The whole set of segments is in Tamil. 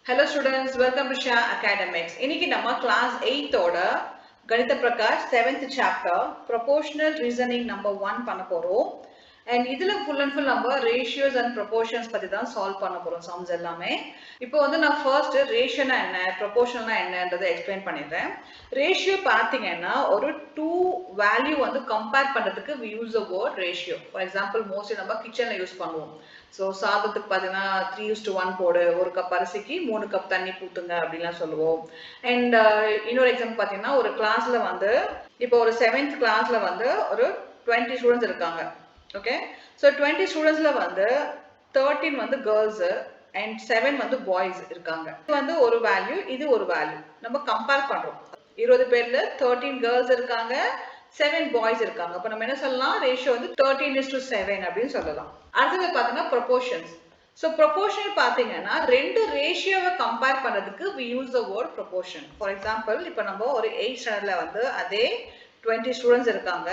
Hello students, welcome to Shah Academics. இன்னைக்கு நம்ம class 8 ஓட கணித Prakash 7th chapter proportional reasoning number 1 பண்ண போறோம். And இதுல full and full நம்ம ratios and proportions பத்தி தான் solve பண்ண போறோம் sums எல்லாமே. இப்போ வந்து நான் first ratio னா என்ன, proportional னா என்னன்றதை explain பண்ணிடுறேன். Ratio பாத்தீங்கன்னா ஒரு two value வந்து compare பண்றதுக்கு we use the word ratio. For example, mostly நம்ம kitchenல யூஸ் பண்ணுவோம். ஸோ சாதத்துக்கு பார்த்தீங்கன்னா 3:1 போடு, ஒரு கப் அரிசிக்கு 3 கப் தண்ணி ஊற்றுங்க அப்படின்லாம் சொல்லுவோம். அண்ட் இன்னொரு எக்ஸாம்பிள் பார்த்தீங்கன்னா ஒரு கிளாஸ்ல வந்து இப்போ ஒரு 7th கிளாஸ்ல வந்து ஒரு 20 ஸ்டூடெண்ட்ஸ் இருக்காங்க. ஓகே, ஸோ 20 ஸ்டூடெண்ட்ஸ்ல வந்து 13 வந்து கேர்ள்ஸ் அண்ட் 7 வந்து பாய்ஸ் இருக்காங்க. இது வந்து ஒரு வேல்யூ, இது ஒரு வேல்யூ நம்ம கம்பேர் பண்றோம். 20 பேர்ல 13 கேர்ள்ஸ் இருக்காங்க, 7 பாய்ஸ் இருக்காங்க. அப்ப நம்ம என்ன சொல்லலாம், ரேஷியோ வந்து 13:7 அப்படின்னு சொல்லலாம். அடுத்தது பார்த்தீங்கன்னா ப்ரொபோர்ஷன்ஸ். ஸோ ப்ரொபோர்ஷன் பார்த்தீங்கன்னா ரெண்டு ரேஷியோவை கம்பேர் பண்ணுறதுக்கு we use the word proportion. For example இப்போ நம்ம ஒரு 8th ஸ்டாண்டர்டில் வந்து அதே 20 ஸ்டூடெண்ட்ஸ் இருக்காங்க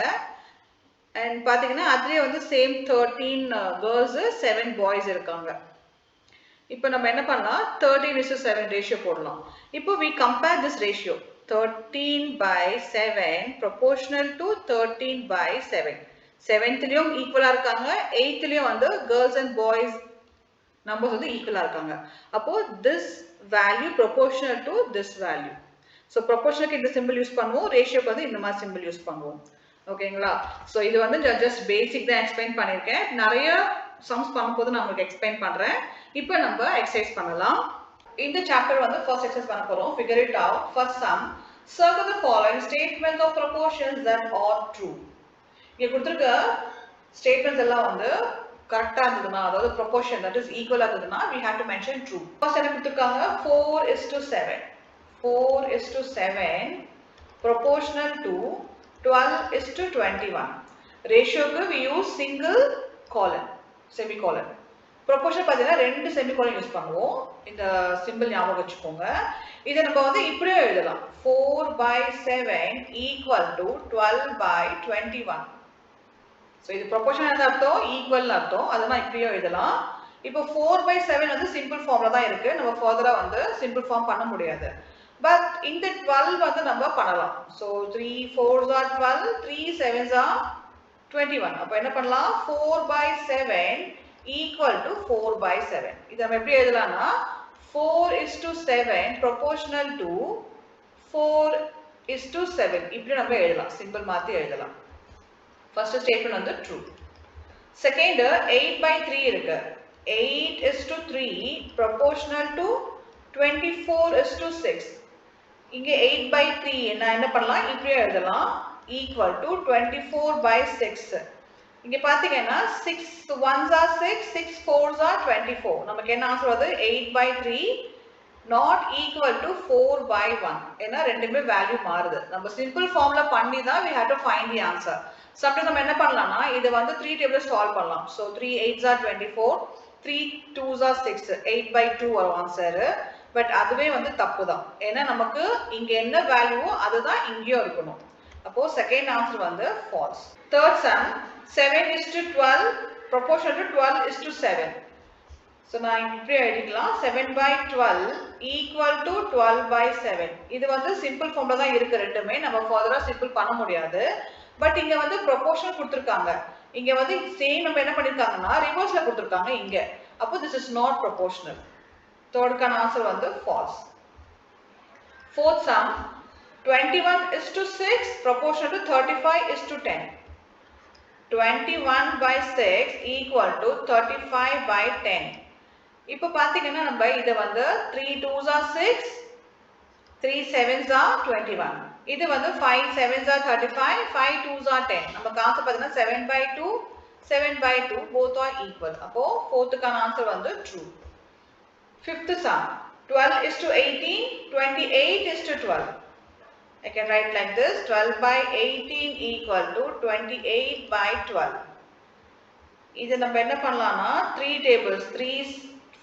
அண்ட் பார்த்தீங்கன்னா அதுலேயே வந்து சேம் 13 கேர்ள்ஸ் 7 பாய்ஸ் இருக்காங்க. இப்போ நம்ம என்ன பண்ணலாம், 13:7 ரேஷியோ போடலாம். இப்போ we compare this ratio 13/7 proportional to 13/7. 7th-லயும் ஈக்குவலா இருக்காங்க, 8th-லயும் வந்து கேர்ள்ஸ் அண்ட் பாய்ஸ் நம்பர்ஸ் வந்து ஈக்குவலா இருக்காங்க. அப்போ this value proportional to this value. So ப்ரொபோர்ஷனுக்கு இந்த சிம்பிள் யூஸ் பண்ணுவோம், ரேஷியோக்கு வந்து இந்த மாதிரி சிம்பிள் யூஸ் பண்ணுவோம். ஓகேங்களா? ஸோ இது வந்து ஜஸ்ட் பேசிக் தான் எக்ஸ்பிளைன் பண்ணியிருக்கேன். நிறைய சம்ஸ் பண்ணும்போது நான் உங்களுக்கு எக்ஸ்பிளைன் பண்றேன். இப்போ நம்ம எக்ஸசைஸ் பண்ணலாம். இந்த சாப்டர் வந்து ஃபர்ஸ்ட் எக்ஸசைஸ் பண்ண போறோம். Figure it out. First sum. Circle the following statements of proportions that are true. இங்க கொடுத்திருக்க ஸ்டேட்மெண்ட்ஸ் எல்லாம் வந்து கரெக்டா இருந்ததுன்னா, அதாவது proportion that is equal இருந்ததுன்னா we have to mention true. First என்ன கொடுத்திருக்காங்க, 4:7. 4:7 proportional to 12:21. ரேஷியோக்கு we use single colon, semicolon. Proportion பார்த்தீங்கன்னா ரெண்டு செமிகோலன் யூஸ் பண்ணுவோம். இந்த சிம்பிள் ஞாபகம் வச்சுக்கோங்க. இதை நம்ம வந்து இப்படியே எழுதலாம், 4/7 ஈக்குவல் டு 12/21. ஸோ இது ப்ரொபோர்ஷன் என்ன அர்த்தம், ஈக்குவல் அர்த்தம். அதெல்லாம் இப்படியே எழுதலாம். இப்போ 4/7 வந்து சிம்பிள் ஃபார்ம்ல தான் இருக்கு, நம்ம ஃபர்தரா வந்து சிம்பிள் ஃபார்ம் பண்ண முடியாது. பட் இந்த 12 வந்து நம்ம பண்ணலாம். So 3 4s are 12, 3 7s are 21. அப்போ என்ன பண்ணலாம், 4/7 equal to 4/7. இது நம்ம எப்படி எழுதலாம்னா 4:7 proportional to 4:7 இப்படி நம்ம எழுதலாம், சிம்பிள் மாத்தி எழுதலாம். ஃபர்ஸ்ட் ஸ்டேட்மெண்ட் வந்து ட்ரூ. செகண்ட் 8/3 இருக்கு. 8:3 proportional to 24:6. இங்க 8/3 நான் என்ன பண்ணலாம், இப்படியே எழுதலாம், equal to 24/6. இங்க பாத்தீங்கன்னா 6 1s are 6, 6 4s are 24. நமக்கு என்ன ஆன்சர் வருது, 8/3 not equal to 4/1. ஏன்னா ரெண்டுமே வேல்யூ மாறுது. நம்ம சிம்பிள் ஃபார்ம்ல பண்ணி தான் we have to find the answer. Sometimes நம்ம என்ன பண்ணலாம்னா இதை வந்து 3 டேபிள் சால்வ் பண்ணலாம். So 3 8s are 24, 3 2s are 6, 8/2 வரும் ஆன்சர். பட் அதுவே வந்து தப்பு தான், ஏன்னா நமக்கு இங்க என்ன வேல்யூவோ அதுதான் இங்கேயும் இருக்கணும். அப்போ செகண்ட் ஆன்சர் வந்து false. Third sum 7:12 proportional to 12:7. So நான் இப்படி எழுதிக்கலாம், 7/12 equal to 12/7. இது வந்து சிம்பிள் ஃபார்ம்ல தான் இருக்கு ரெண்டுமே, நம்ம ஃபர்தரா சிம்பிள் பண்ண முடியாது. பட் இங்க வந்து ப்ரொபோர்ஷனல் கொடுத்திருக்காங்க, இங்க வந்து சேம் நம்ம என்ன பண்ணிருக்காங்கன்னா ரிவர்ஸ்ல கொடுத்திருக்காங்க இங்க. அப்போ this is not proportional. தேர்டுக்கான ஆன்சர் வந்து false. Fourth sum 21:6 proportional to 35:10. 21/6 equal to 35/10. இப்போ பாத்தீங்கன்னா நம்ம இதை வந்து 3 2s are 6, 3 7s are 21. இது வந்து 5 7s are 35, 5 2s are 10. நம்ம கான்செப்ட் பாத்தீங்கன்னா 7/2 7/2 both are equal. அப்போ ஃபோர்த்துக்கான ஆன்சர் வந்து true. Fifth some 12:18, 28:12. I can write like this, 12/18 equal to 28/12. இது நம்ம என்ன பண்ணலாம்னா 3 tables, 3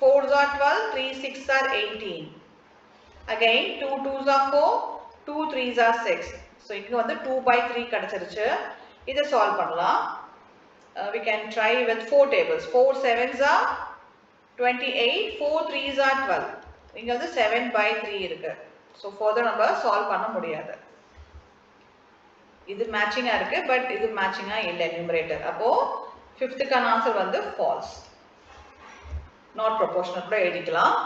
4s are 12, 3 6 are 18. Again 2 2s are 4, 2 3s are 6. So இங்க வந்து 2/3 கிடைச்சிருச்சு. இதை சால்வ் பண்ணலாம். We can try with 4 tables. 4 7s are 28, 4 3s are 12. இங்க வந்து 7/3 இருக்கு. ஸோ ஃபர்தர் நம்ம சால்வ் பண்ண முடியாது. இது மேட்சிங்கா இருக்கு, பட் இது மேட்சிங்கா இல்லை நியூமரேட்டர். அப்போ ஃபிஃப்த்துக்கான ஆன்சர் வந்து ஃபால்ஸ். நாட் ப்ரொபோர்ஷனல் கூட எழுதிக்கலாம்.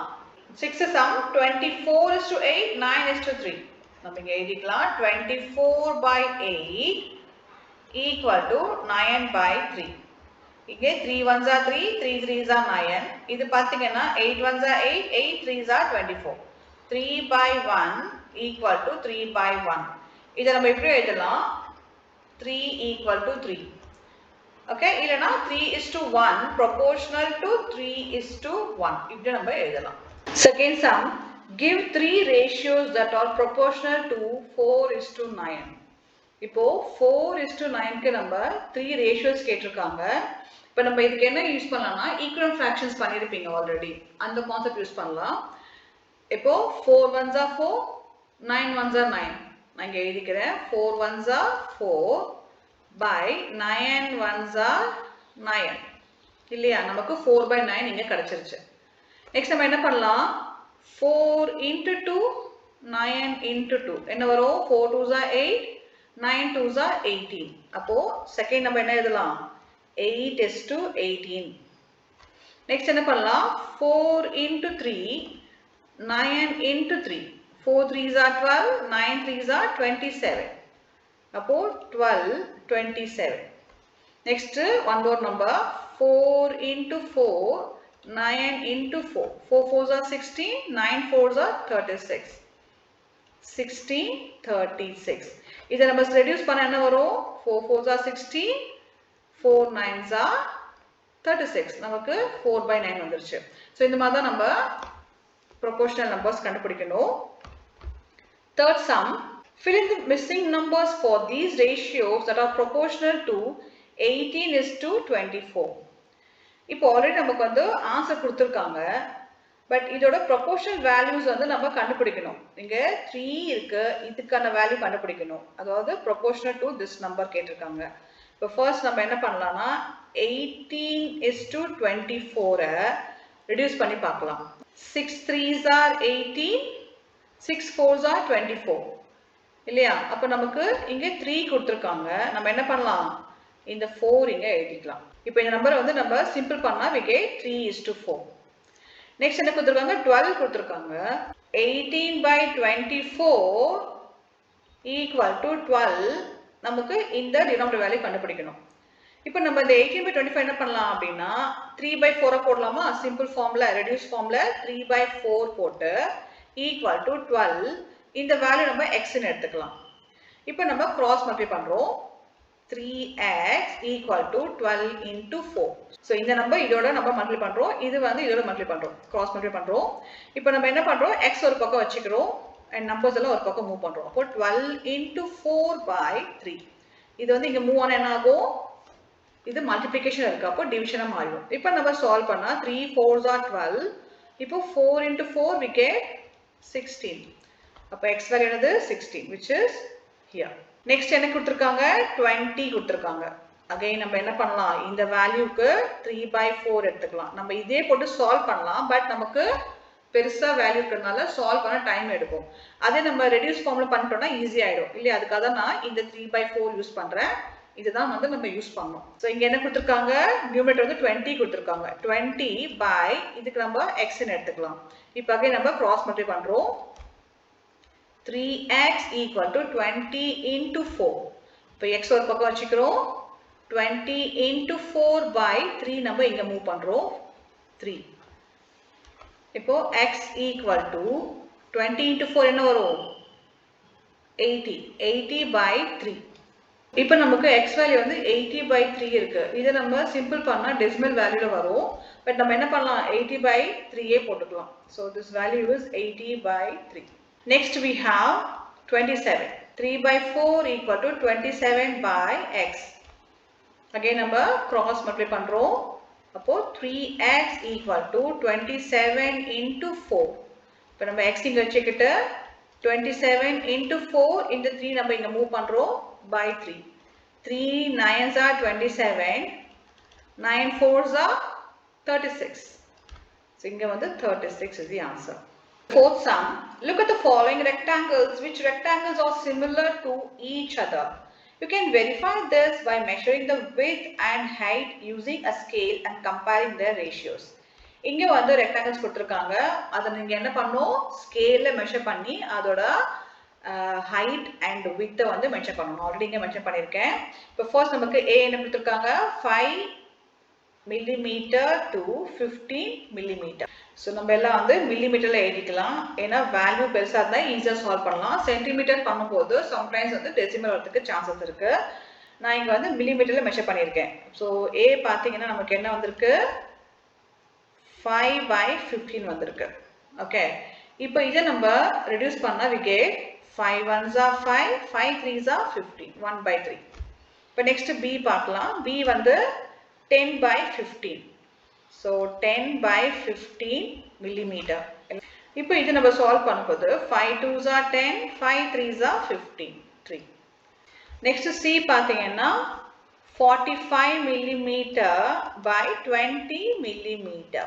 6 sum 24:8, 9:3. நம்ம இங்க எழுதிக்கலாம் 24/8 equal to 9/3. இங்கே 3 1s are 3, 3 3s are 9. இது பார்த்தீங்கன்னா 8 1s are 8, 8 3s are 24. 3/1 equal to 3/1. இதை நம்ம எப்படி எழுதலாம்? 3 equal to 3. Okay, இல்லனா 3:1 proportional to 3:1. இப்படி நம்ம எழுதலாம். Second sum, give 3 ratios that are proportional to 4:9. இப்போ 4:9க்கு நம்ம 3 ratios கேட்டிருக்காங்க. இப்போ நம்ம இதுக்கு என்ன யூஸ் பண்ணலாம்னா ஈக்குவலன்ட் ஃபிராக்ஷன்ஸ் பண்ணிருப்பீங்க ஆல்ரெடி. அந்த கான்செப்ட் யூஸ் பண்ணலாம். இப்போ 4 1s are 4, 9 1s are 9. நான் இங்க எழுதிக்கிறேன் 4 1s are 4 by 9 1s are 9. இல்லையா? நமக்கு 4/9 இங்க கிடைச்சிருச்சு. நெக்ஸ்ட் நம்ம என்ன பண்ணலாம்? 4 into 2, 9 into 2. என்ன வரும்? 4 2s are 8, 9 2s are 18. அப்போ செகண்ட் நம்ம என்ன எழுதலாம்? 8:18. நெக்ஸ்ட் என்ன பண்ணலாம்? 4 into 3, 9 into 3. 4 3s are 12, 9 3s are 27. அப்போ 12 27. Next one more number 4 into 4, 9 into 4. 4 4s are 16, 9 4s are 36. 16 36. இதை நம்ம ரெடியூஸ் பண்ண என்ன வரும்? 4 4s are 16, 4 9s are 36. நமக்கு 4/9 வந்துருச்சு. ஸோ இந்த மாதிரி தான் நம்ம proportional numbers கண்டுபிடிக்கணும். Third sum, fill in the missing numbers for these ratios that are proportional to 18:24. இப்போ ஆல்ரெடி நமக்கு வந்து ஆன்சர் கொடுத்துருக்காங்க, பட் இதோட ப்ரொபோர்ஷனல் வேல்யூஸ் வந்து நம்ம கண்டுபிடிக்கணும். இங்க 3 இருக்கு, இதுக்கான வேல்யூ கண்டுபிடிக்கணும். அதாவது ப்ரொபோர்ஷனல் டு திஸ் நம்பர் கேட்டிருக்காங்க. இப்போ ஃபர்ஸ்ட் நம்ம என்ன பண்ணலாம்னா 18:24 ரெடியூஸ் பண்ணி பார்க்கலாம். 6 3s are 18, 6 4s are 24. இல்லையா? அப்போ நமக்கு இங்கே 3 கொடுத்துருக்காங்க. நம்ம என்ன பண்ணலாம்? இந்த 4 இங்கே எழுதிக்கலாம். இப்போ இந்த நம்பரை வந்து நம்ம சிம்பிள் பண்ணா we get 3:4. நெக்ஸ்ட் என்ன கொடுத்துருக்காங்க? 12 கொடுத்துருக்காங்க. 18/24 equal to 12. நமக்கு இந்த டினாமினேட்டர் வேல்யூ கண்டுபிடிக்கணும். இப்போ நம்ம இந்த 18/25 என்ன பண்ணலாம் அப்படின்னா 3/4 போடலாமா? சிம்பிள் ஃபார்ம்ல ரெடியூஸ் ஃபார்ம்ல 3/4 போட்டு equal to 12. இந்த வேல்யூ நம்ம x ன்னு எடுத்துக்கலாம். இப்போ நம்ம கிராஸ் மல்டிப்ளை பண்றோம். 3x equal to 12 into 4. So இந்த நம்பர் இதோட நம்ம மல்டிப்ளை பண்றோம், இது வந்து இதோட மல்டிப்ளை பண்றோம், கிராஸ் மல்டிப்ளை பண்றோம். இப்போ நம்ம என்ன பண்றோம்? x ஒரு பக்கம் வச்சுக்கிறோம் அண்ட் நம்பர்ஸ் எல்லாம் ஒரு பக்கம் மூவ் பண்றோம். அப்போ 12 into 4/3. இது வந்து இங்க மூவ் ஆனா என்ன ஆகும்? இது மல்டிப்ளிகேஷன் இருக்கு, அப்போ டிவிஷனா மாறிடும். இப்போ நம்ம சால்வ் பண்ணா 3 4s are 12. இப்போ 4 into 4 we get 16. அப்போ x வேல்யூ என்னது? 16, which is here. நெக்ஸ்ட் என்ன கொடுத்துருக்காங்க? 20 கொடுத்துருக்காங்க. அகைன் நம்ம என்ன பண்ணலாம்? இந்த வேல்யூக்கு 3/4 எடுத்துக்கலாம். நம்ம இதே போட்டு சால்வ் பண்ணலாம், பட் நமக்கு பெருசா வேல்யூ இருக்கிறதுனால சால்வ் பண்ண டைம் எடுக்கும். அதே நம்ம ரெடியூஸ் ஃபார்ம்ல பண்ணிட்டோம்னா ஈஸி ஆயிடும் இல்லையா? அதுக்காக தான் நான் இந்த 3/4 யூஸ் பண்றேன். இதுதான் வந்து நம்ம யூஸ் பண்ணோம். ஸோ இங்க என்ன கொடுத்துருக்காங்க? நியூமரேட்டர் வந்து 20 கொடுத்துருக்காங்க. 20 by இதுக்கு நம்ம x ன்னு எடுத்துக்கலாம். இப்போ அகைன் நம்ம கிராஸ் மல்டிப்ளை பண்றோம். 3x equal to 20 into 4. இப்போ x ஒரு பக்கம் வச்சுக்கிறோம். 20 into 4/3 நம்ம இங்க மூவ் பண்றோம். 3. இப்போ x equal to 20 into 4 என்ன வரும்? 80. 80/3. இப்போ நமக்கு x வேல்யூ வந்து 80/3 இருக்கு. இதை நம்ம சிம்பிள் பண்ணா டெசிமல் வேல்யூல வரும். பட் நம்ம என்ன பண்ணலாம்? 80/3 போட்டுக்கலாம். So this value is 80/3. Next we have 27. 3/4 equal to 27/x. Again நம்ம cross multiply பண்றோம். அப்போ 3x equal to 27 into 4. இப்போ நம்ம x இங்க வச்சுக்கிட்டு 27 into 4 into 3 நம்ம இங்க மூவ் பண்றோம் by 3. 3 9s are 27. 9 4s are 36. So இங்க வந்து 36 is the answer. Fourth sum, look at the following rectangles. Which rectangles are similar to each other? You can verify this by measuring the width and height using a scale and comparing their ratios. இங்க வந்து rectangles கொடுத்திருக்காங்க. அதை நீங்க என்ன பண்ணணும்? ஸ்கேல்ல மெஷர் பண்ணி அதோட height and width வந்து மென்ஷன் பண்ணணும். ஆல்ரெடி இங்க மென்ஷன் பண்ணிருக்கேன். இப்போ ஃபர்ஸ்ட் நமக்கு A என்ன கொடுத்திருக்காங்க? 5 millimeter to 15 millimeter. So நம்ம எல்லாம் வந்து millimeterல எழுதிக்கலாம். ஏன்னா வேல்யூ பெருசா இருந்தா ஈஸியா சால்வ் பண்ணலாம். சென்டிமீட்டர் பண்ணும்போது சம்டைம்ஸ் வந்து டெசிமல் வரதுக்கு சான்சஸ் இருக்கு. நான் இங்க வந்து millimeterல மெஷர் பண்ணிருக்கேன். So A பாத்தீங்கன்னா நமக்கு என்ன வந்திருக்கு? 5/15 வந்திருக்கு. ஓகே. இப்போ இத நம்ம ரெடியூஸ் பண்ணா we get 5 ones are 5, 5 threes are 15, 1/3. இப்போ next B பார்க்கலாம். B வந்து 10/15. So 10/15 millimeter. இப்போ இது நம்ம சால்வ் பண்ணும்போது 5 twos are 10, 5 threes are 15, 3. Next C பாத்தீங்கன்னா 45 millimeter by 20 millimeter.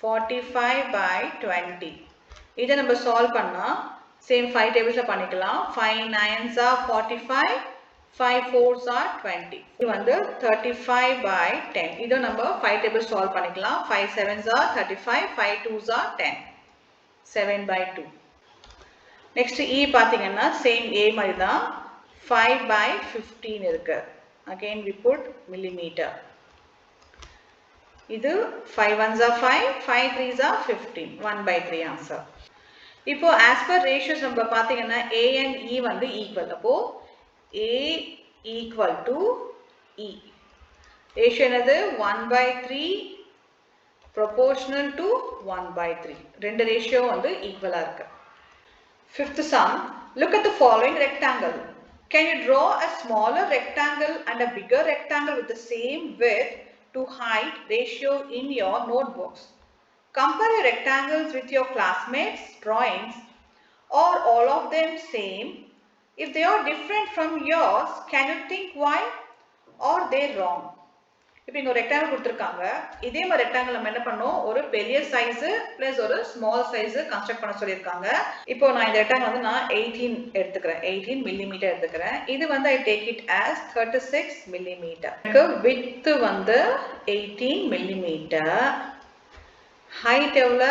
45/20. இதை நம்ம சால்வ் பண்ணா சேம் 5 டேபிள்ஸ்ல பண்ணிக்கலாம். 5 nines are 45, 5 fours are 20. இது வந்து 35/10. இதை நம்ம 5 டேபிள்ஸ் சால்வ் பண்ணிக்கலாம். 5 sevens are 35, 5 twos are 10. 7/2. Next E பாத்தீங்கன்னா சேம் A மாதிரி தான் 5/15 இருக்கு. Again we put millimeter. இது 5 ones are 5, 5 threes are 15, 1/3 answer. இப்போ as per ratios நம்ம பாத்தீங்கன்னா A and E வந்து equal. அப்போ A equal to E. Ratio என்னது? 1/3 proportional to 1/3. ரெண்டு ரேஷியோ வந்து ஈக்குவலா இருக்கு. Fifth sum, look at the following rectangle. Can you draw a smaller rectangle and a bigger rectangle with the same width to height ratio in your notebooks? Compare your rectangles with your classmates' drawings. Are all of them same? If they are different from yours, can you think why? Are they wrong? இப்போ இங்க ஒரு ரெக்டாங்கிள் கொடுத்திருக்காங்க. இதே மாதிரி ரெக்டாங்கிள் நம்ம என்ன பண்ணோம்? ஒரு பெரிய சைஸ் பிளஸ் ஒரு ஸ்மால் சைஸ் கன்ஸ்ட்ரக்ட் பண்ண சொல்லிருக்காங்க. இப்போ நான் இந்த ரெக்டாங்கிள் வந்து நான் 18 எடுத்துக்கிறேன். 18 மில்லிமீட்டர் எடுத்துக்கிறேன். இது வந்து I take it as 36 millimeter. width வந்து 18 millimeter. height எவ்வளவு?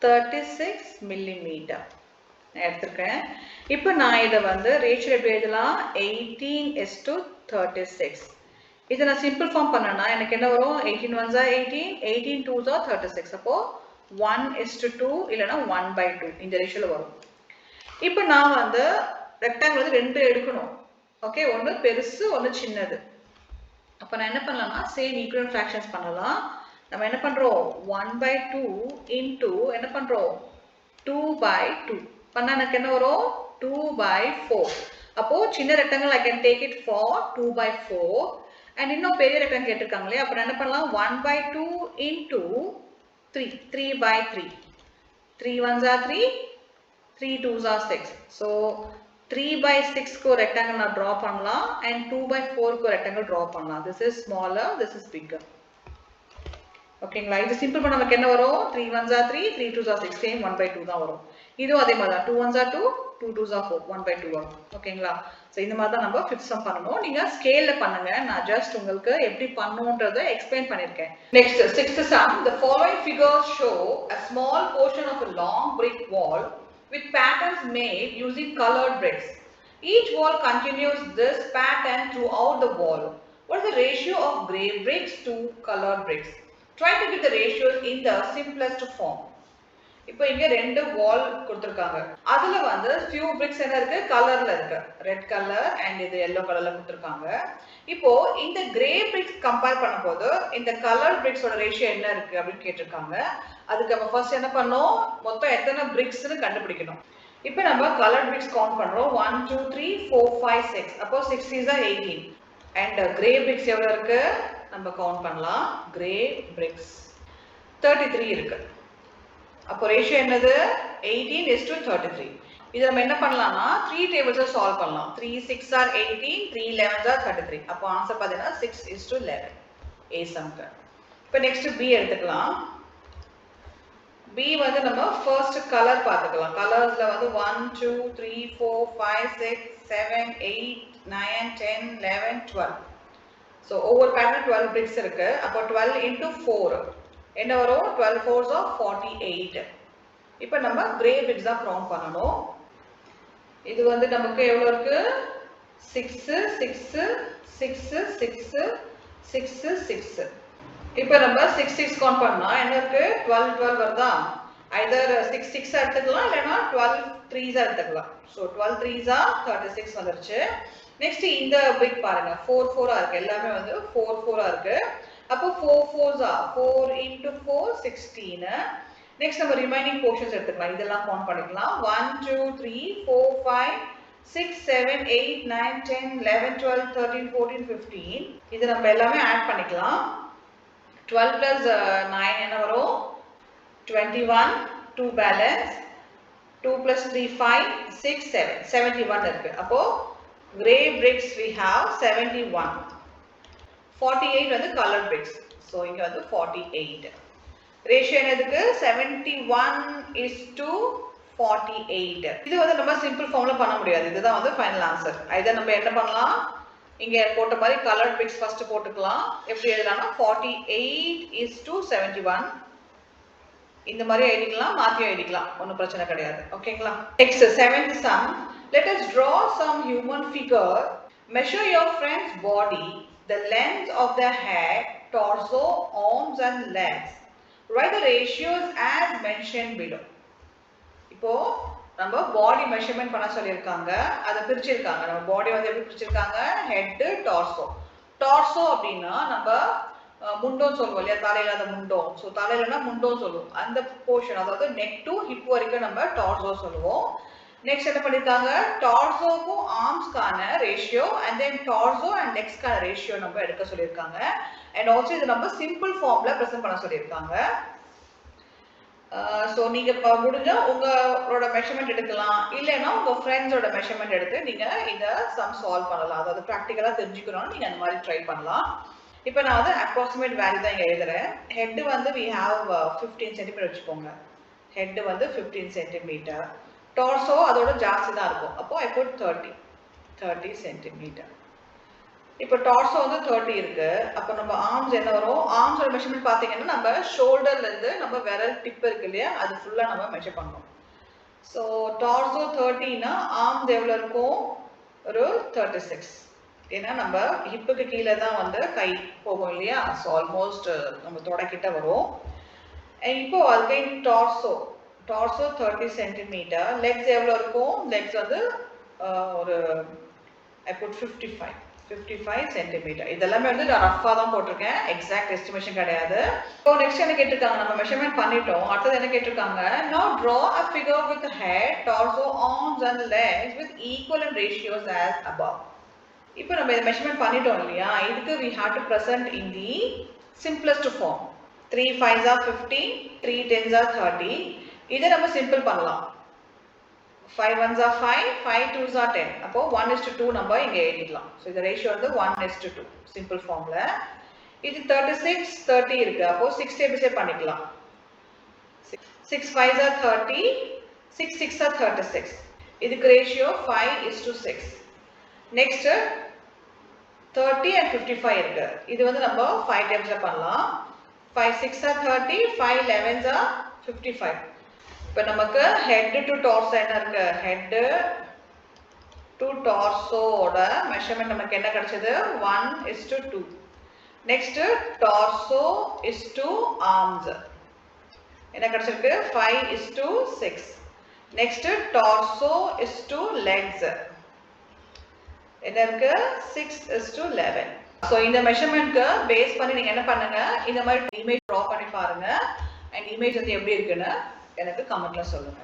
36 millimeter எடுத்துக்கிறேன். இப்போ நான் இதை வந்து ரேஷியோ எப்படி எழுதலாம்? 18:36. இதை நான் சிம்பிள் ஃபார்ம் பண்ணனா எனக்கு என்ன வரும்? 18 ones are 18, 18 twos are 36. அப்போ 1:2 இல்லனா 1/2 இந்த ரேஷியோல வரும். இப்போ நான் வந்து ரெக்டாங்கிள் வந்து ரெண்டு எடுக்கணும். ஓகே, ஒன்னு பெருசு ஒன்னு சின்னது. அப்ப நான் என்ன பண்ணலாம்னா சேம் ஈக்குவல் ஃபிராக்ஷன்ஸ் பண்ணலாம். நம்ம என்ன பண்றோம்? 1/2 into என்ன பண்றோம்? 2/2 பண்ணா எனக்கு என்ன வரும்? 2/4. அப்போ சின்ன rectangle I can take it for 2/4. and இன்னும் பெரிய ரெக்டாங்கிள் கேட்டிருக்காங்களே, அப்ப என்ன பண்ணலாம்? 1/2 into 3, 3/3. 3 ones are 3, 3 twos are 6. So 3/6 க்கு ஒரு ரெக்டாங்கிள் நான் டிரா பண்ணலாம் and 2/4 க்கு ஒரு ரெக்டாங்கிள் டிரா பண்ணலாம். This is smaller, this is bigger. ஓகேங்களா? இது சிம்பிள் பண்ண நமக்கு என்ன வரும்? 3 ones are 3, 3 twos are 6, same 1/2 தான் வரும். இதுவும் அதே மாதிரி தான். 2 ones are 2, 2 twos are 4, 1/2 வரும். ஓகேங்களா? சோ இந்த மாதிரி தான் நம்ம ஃபிஃப்த் சம் பண்ணனும். நீங்க ஸ்கேல்ல பண்ணுங்க. நான் ஜஸ்ட் உங்களுக்கு எப்படி பண்ணனும்ன்றதை எக்ஸ்பிளைன் பண்ணிருக்கேன். Next sixth some. The following figures show a small portion of a long brick wall with patterns made using colored bricks. Each wall continues this pattern throughout the wall. What is the ratio of gray bricks to colored bricks? Try to get the ratios in the simplest form. இப்போ இங்க ரெண்டு வால் கொடுத்திருக்காங்க. அதுல வந்து few bricks என்ன இருக்கு? கலர்ல இருக்கு. ரெட் கலர் and இது yellow கலர்ல கொடுத்திருக்காங்க. இப்போ இந்த gray bricks கம்பேர் பண்ணும்போது இந்த colored bricks ஓட ரேஷியோ என்ன இருக்கு அப்படினு கேட்டிருக்காங்க. அதுக்கு நம்ம ஃபர்ஸ்ட் என்ன பண்ணோம்? மொத்தம் எத்தனை bricks னு கண்டுபிடிக்கணும். இப்போ நம்ம colored bricks கவுண்ட் பண்றோம். 1 2 3 4 5 6. அப்போ 6 is 18. and gray bricks எவ்வளவு இருக்கு? நம்ம கவுண்ட் பண்ணலாம். gray bricks 33 இருக்கு. அப்போ ரேஷியோ என்னது? 18:33. இத நம்ம என்ன பண்ணலாம்னா 3 டேபிள்ஸ்ல சால்வ் பண்ணலாம். 3 6 are 18, 3 11s are 33. அப்போ ஆன்சர் பாத்தீங்கன்னா 6:11. A சம்க்கு. இப்போ நெக்ஸ்ட் B எடுத்துக்கலாம். B வந்து நம்ம ஃபர்ஸ்ட் கலர் பார்த்துக்கலாம். கலர்ஸ்ல வந்து 1 2 3 4 5 6 7 8 9 10 11 12. ஸோ ஒவ்வொரு பேட்டர்ன் 12 பிரிக்ஸ் இருக்கு. அப்போ 12 into 4 என்ன வரும்? 12 4s are 48. இப்போ நம்ம கிரே பிரிக்ஸ் தான் கவுண்ட் பண்ணணும். இது வந்து நமக்கு எவ்வளவு இருக்கு? 6 6 6 6 6 6. இப்போ நம்ம 6 6 கவுண்ட் பண்ணா என்ன இருக்கு? 12 12 வருதா? either 6 6 எடுத்துக்கலாம் இல்லனா 12 3s எடுத்துக்கலாம். சோ 12 3s 36 வந்துருச்சு. நெக்ஸ்ட் இந்த பிக் பாருங்க 4 4 ஆ இருக்கு. எல்லாமே வந்து 4 4 ஆ இருக்கு. அப்போ 4 4s 4 into 4 16. நெக்ஸ்ட் நம்ம ரிமைனிங் போர்ஷன்ஸ் எடுத்துக்கலாம். இதெல்லாம் கவுண்ட் பண்ணிக்கலாம். 1 2 3 4 5 6 7 8 9 10 11 12 13 14 15. இது நம்ம எல்லாமே ஆட் பண்ணிக்கலாம். 12 plus 9 என்ன வரும்? 21, 2 balance, 2 plus 3 5 6 7 71 இருக்கு. அப்போ gray bricks we have 71. 48 வந்து color bricks. So இங்க வந்து 48. ரேஷியோ என்னதுக்கு? 71:48. இது வந்து நம்ம சிம்பிள் ஃபார்ம்ல பண்ண முடியாது. இதுதான் வந்து ஃபைனல் ஆன்சர். இத நம்ம என்ன பண்ணலாம்? இங்க போட்ட மாதிரி கலர் பிக்ஸ் ஃபர்ஸ்ட் போட்டுக்கலாம். எப்படி எழுதலாம்னா 48:71 இந்த மாதிரி எழுதிக்கலாம், மாத்தி எழுதிக்கலாம். ஒண்ணும் பிரச்சனை கிடையாது. ஓகேங்களா? Next 7th sum. Let us draw some human figure. Measure your friend's body, the length of their head, torso, arms and legs. Write the ratios as mentioned below. இப்போ நம்ம பாடி மெஷர்மென்ட் பண்ண சொல்லியிருக்காங்க. அதை பிரிச்சிருக்காங்க. நம்ம பாடி வந்து எப்படி பிரிச்சிருக்காங்க? Head, torso. டார்சோ அப்படின்னா நம்ம முண்டோம் சொல்லுவோம் இல்லையா? தலையில்லாத முண்டோம். ஸோ தலையிலனா முண்டோம் சொல்லுவோம். அந்த போர்ஷன் அதாவது நெக் டு ஹிப் வரைக்கும் நம்ம டார்சோ சொல்லுவோம். நெக்ஸ்ட் என்ன பண்ணிருக்காங்க? டார்சோக்கும் ஆர்ம்ஸ்க்கான ratio and then torso and லெக்ஸ்க்கான ரேஷியோ நம்ம எடுக்க சொல்லியிருக்காங்க. அண்ட் ஆல்சோ இது நம்ம சிம்பிள் ஃபார்ம்ல ப்ரெசென்ட் பண்ண சொல்லியிருக்காங்க. ஸோ நீங்க முடிஞ்சா உங்களோட மெஷர்மெண்ட் எடுக்கலாம், இல்லைன்னா உங்க ஃப்ரெண்ட்ஸோட மெஷர்மெண்ட் எடுத்து நீங்க இதை சம் சால்வ் பண்ணலாம். அதாவது ப்ராக்டிக்கலா தெரிஞ்சுக்கணும்னு நீங்க அந்த மாதிரி ட்ரை பண்ணலாம். இப்போ நான் வந்து அப்ராக்சிமேட் வேல்யூ தான் இங்க எழுதுறேன். ஹெட் வந்து we have 15 சென்டிமீட்டர் வச்சுக்கோங்க. ஹெட் வந்து 15 சென்டிமீட்டர். டார்சோ அதோட ஜாஸ்தி தான் இருக்கும். அப்போ I put 30 சென்டிமீட்டர். இப்போ டார்சோ வந்து 30 இருக்கு. அப்போ நம்ம ஆர்ம்ஸ் என்ன வரும்? ஆர்ம்ஸோட மெஷர்மெண்ட் பாத்தீங்கன்னா நம்ம ஷோல்டர்ல இருந்து நம்ம விரல் டிப் இருக்கு இல்லையா? அது ஃபுல்லா நம்ம மெஷர் பண்ணோம். ஸோ டார்சோ 30னா ஆர்ம்ஸ் எவ்வளவு இருக்கும்? ஒரு 36. ஏன்னா நம்ம ஹிப்புக்கு கீழே தான் வந்து கை போகும் இல்லையா? ஸோ ஆல்மோஸ்ட் நம்ம தொடக்கிட்ட வரும். இப்போ அகைன் டார்சோ 30 சென்டிமீட்டர். லெக்ஸ் எவ்வளவு இருக்கும்? லெக்ஸ் வந்து ஒரு I put 55 சென்டிமீட்டர். இதெல்லாமே வந்து நான் ரஃபா தான் போட்டிருக்கேன். எக்ஸாக்ட் எஸ்டிமேஷன் கிடையாது. இப்போ நெக்ஸ்ட் என்ன கேட்டிருக்காங்க? நம்ம மெஷர்மெண்ட் பண்ணிட்டோம். அடுத்தது என்ன கேட்டிருக்காங்க? Now draw a figure with the head, torso, arms and legs with equivalent ratios as above. இப்போ நம்ம இத மெஷர்மெண்ட் பண்ணிட்டோம் இல்லையா? இதுக்கு we have to present in the simplest form. 3 5s are 15, 3 10s are 30. இத நம்ம சிம்பிள் பண்ணலாம். 5 1s are 5, 5 2s are 10. அப்போ 1:2 நம்ம இங்க எழுதிக்கலாம். சோ இந்த ரேஷியோ வந்து 1:2 சிம்பிள் ஃபார்ம்ல. இது 36 30 இருக்கு. அப்போ 6 டேபிள்ஸே பண்ணிக்கலாம். 6 5s are 30, 6 6 are 36. இதுக்கு ரேஷியோ 5:6. நெக்ஸ்ட் 30 and 55 இருக்கு. இது வந்து நம்ம 5 டைம்ஸ்ல பண்ணலாம். 5 6 are 30, 5 11s are 55. இப்போ நமக்கு ஹெட் டு டார்சோ என்ன இருக்கு? ஹெட் டு டார்சோட மெஷர்மெண்ட் நமக்கு என்ன கிடைச்சது? 1:2. Next torso is to arms என்ன கிடைச்சிருக்கு? 5:6. Next torso is to legs என்ன இருக்கு? 6:11. ஸோ இந்த மெஷர்மெண்ட்க்கு பேஸ் பண்ணி நீங்க என்ன பண்ணுங்க? இந்த மாதிரி இமேஜ் ட்ரா பண்ணி பாருங்க. அண்ட் இமேஜ் வந்து எப்படி இருக்குன்னு எனக்கு கமெண்ட்ல சொல்லுங்க.